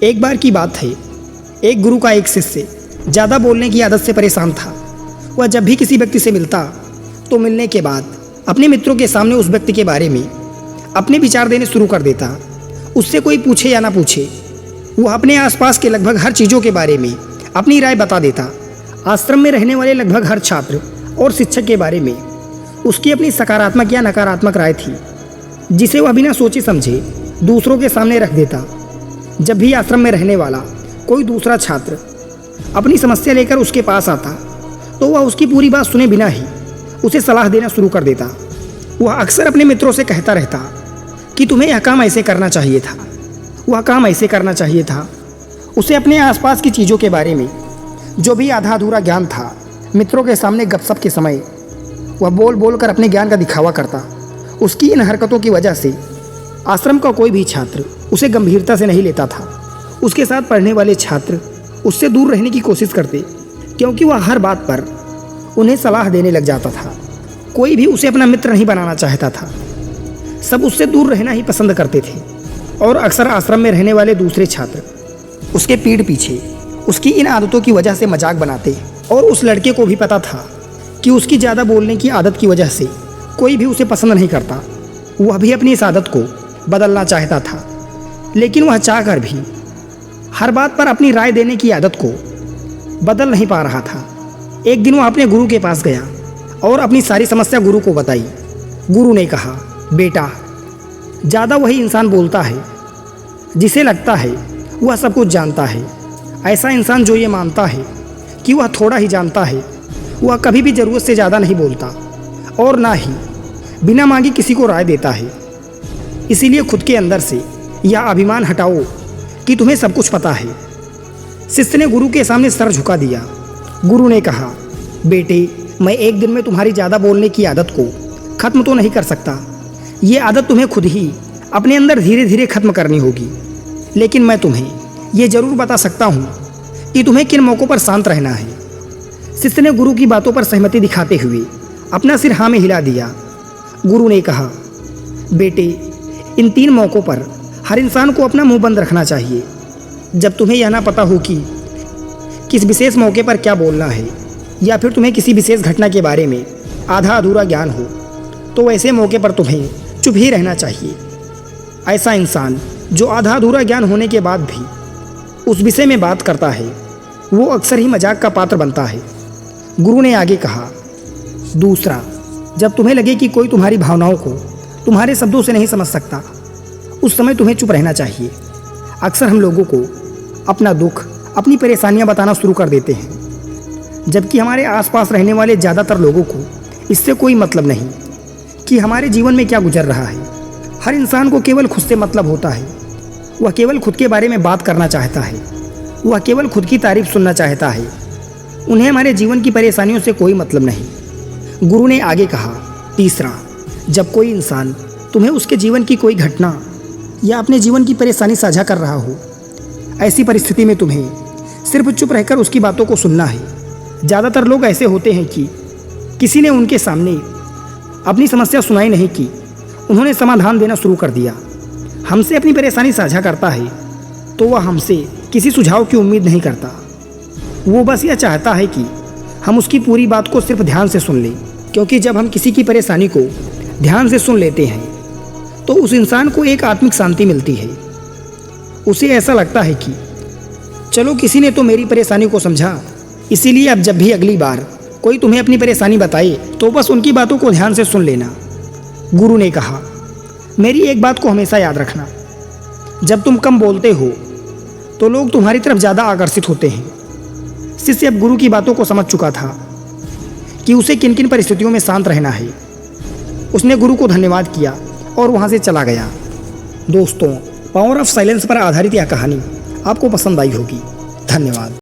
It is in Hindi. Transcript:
एक बार की बात है, एक गुरु का एक शिष्य ज़्यादा बोलने की आदत से परेशान था। वह जब भी किसी व्यक्ति से मिलता तो मिलने के बाद अपने मित्रों के सामने उस व्यक्ति के बारे में अपने विचार देने शुरू कर देता। उससे कोई पूछे या ना पूछे, वह अपने आसपास के लगभग हर चीज़ों के बारे में अपनी राय बता देता। आश्रम में रहने वाले लगभग हर छात्र और शिक्षक के बारे में उसकी अपनी सकारात्मक या नकारात्मक राय थी, जिसे वह बिना सोचे समझे दूसरों के सामने रख देता। जब भी आश्रम में रहने वाला कोई दूसरा छात्र अपनी समस्या लेकर उसके पास आता तो वह उसकी पूरी बात सुने बिना ही उसे सलाह देना शुरू कर देता। वह अक्सर अपने मित्रों से कहता रहता कि तुम्हें यह काम ऐसे करना चाहिए था, वह काम ऐसे करना चाहिए था। उसे अपने आसपास की चीज़ों के बारे में जो भी आधा अधूरा ज्ञान था, मित्रों के सामने गपशप के समय वह बोल बोल कर अपने ज्ञान का दिखावा करता। उसकी इन हरकतों की वजह से आश्रम का कोई भी छात्र उसे गंभीरता से नहीं लेता था। उसके साथ पढ़ने वाले छात्र उससे दूर रहने की कोशिश करते, क्योंकि वह हर बात पर उन्हें सलाह देने लग जाता था। कोई भी उसे अपना मित्र नहीं बनाना चाहता था, सब उससे दूर रहना ही पसंद करते थे। और अक्सर आश्रम में रहने वाले दूसरे छात्र उसके पीठ पीछे उसकी इन आदतों की वजह से मजाक बनाते। और उस लड़के को भी पता था कि उसकी ज़्यादा बोलने की आदत की वजह से कोई भी उसे पसंद नहीं करता। वह भी अपनी इस आदत को बदलना चाहता था, लेकिन वह चाहकर भी हर बात पर अपनी राय देने की आदत को बदल नहीं पा रहा था। एक दिन वह अपने गुरु के पास गया और अपनी सारी समस्या गुरु को बताई। गुरु ने कहा, बेटा, ज़्यादा वही इंसान बोलता है जिसे लगता है वह सब कुछ जानता है। ऐसा इंसान जो ये मानता है कि वह थोड़ा ही जानता है, वह कभी भी ज़रूरत से ज़्यादा नहीं बोलता और ना ही बिना मांगे किसी को राय देता है। इसीलिए खुद के अंदर से यह अभिमान हटाओ कि तुम्हें सब कुछ पता है। शिष्य ने गुरु के सामने सर झुका दिया। गुरु ने कहा, बेटे, मैं एक दिन में तुम्हारी ज़्यादा बोलने की आदत को ख़त्म तो नहीं कर सकता। ये आदत तुम्हें खुद ही अपने अंदर धीरे धीरे ख़त्म करनी होगी। लेकिन मैं तुम्हें ये ज़रूर बता सकता हूँ कि तुम्हें किन मौक़ों पर शांत रहना है। शिष्य ने गुरु की बातों पर सहमति दिखाते हुए अपना सिर हाँ में हिला दिया। गुरु ने कहा, बेटे, इन 3 मौक़ों पर हर इंसान को अपना मुंह बंद रखना चाहिए। जब तुम्हें यह ना पता हो कि किस विशेष मौके पर क्या बोलना है, या फिर तुम्हें किसी विशेष घटना के बारे में आधा अधूरा ज्ञान हो, तो ऐसे मौके पर तुम्हें चुप ही रहना चाहिए। ऐसा इंसान जो आधा अधूरा ज्ञान होने के बाद भी उस विषय में बात करता है, वो अक्सर ही मजाक का पात्र बनता है। गुरु ने आगे कहा, दूसरा, जब तुम्हें लगे कि कोई तुम्हारी भावनाओं को तुम्हारे शब्दों से नहीं समझ सकता, उस समय तुम्हें चुप रहना चाहिए। अक्सर हम लोगों को अपना दुख, अपनी परेशानियां बताना शुरू कर देते हैं, जबकि हमारे आसपास रहने वाले ज़्यादातर लोगों को इससे कोई मतलब नहीं कि हमारे जीवन में क्या गुजर रहा है। हर इंसान को केवल खुद से मतलब होता है। वह केवल खुद के बारे में बात करना चाहता है, वह केवल खुद की तारीफ सुनना चाहता है। उन्हें हमारे जीवन की परेशानियों से कोई मतलब नहीं। गुरु ने आगे कहा, तीसरा, जब कोई इंसान तुम्हें उसके जीवन की कोई घटना या अपने जीवन की परेशानी साझा कर रहा हो, ऐसी परिस्थिति में तुम्हें सिर्फ चुप रहकर उसकी बातों को सुनना है। ज़्यादातर लोग ऐसे होते हैं कि किसी ने उनके सामने अपनी समस्या सुनाई नहीं की, उन्होंने समाधान देना शुरू कर दिया। हमसे अपनी परेशानी साझा करता है तो वह हमसे किसी सुझाव की उम्मीद नहीं करता। वो बस यह चाहता है कि हम उसकी पूरी बात को सिर्फ ध्यान से सुन लें, क्योंकि जब हम किसी की परेशानी को ध्यान से सुन लेते हैं तो उस इंसान को एक आत्मिक शांति मिलती है। उसे ऐसा लगता है कि चलो, किसी ने तो मेरी परेशानी को समझा, इसीलिए अब जब भी अगली बार कोई तुम्हें अपनी परेशानी बताए तो बस उनकी बातों को ध्यान से सुन लेना। गुरु ने कहा, मेरी एक बात को हमेशा याद रखना, जब तुम कम बोलते हो तो लोग तुम्हारी तरफ ज़्यादा आकर्षित होते हैं। शिष्य अब गुरु की बातों को समझ चुका था कि उसे किन किन परिस्थितियों में शांत रहना है। उसने गुरु को धन्यवाद किया और वहाँ से चला गया। दोस्तों, पावर ऑफ साइलेंस पर आधारित यह कहानी आपको पसंद आई होगी। धन्यवाद।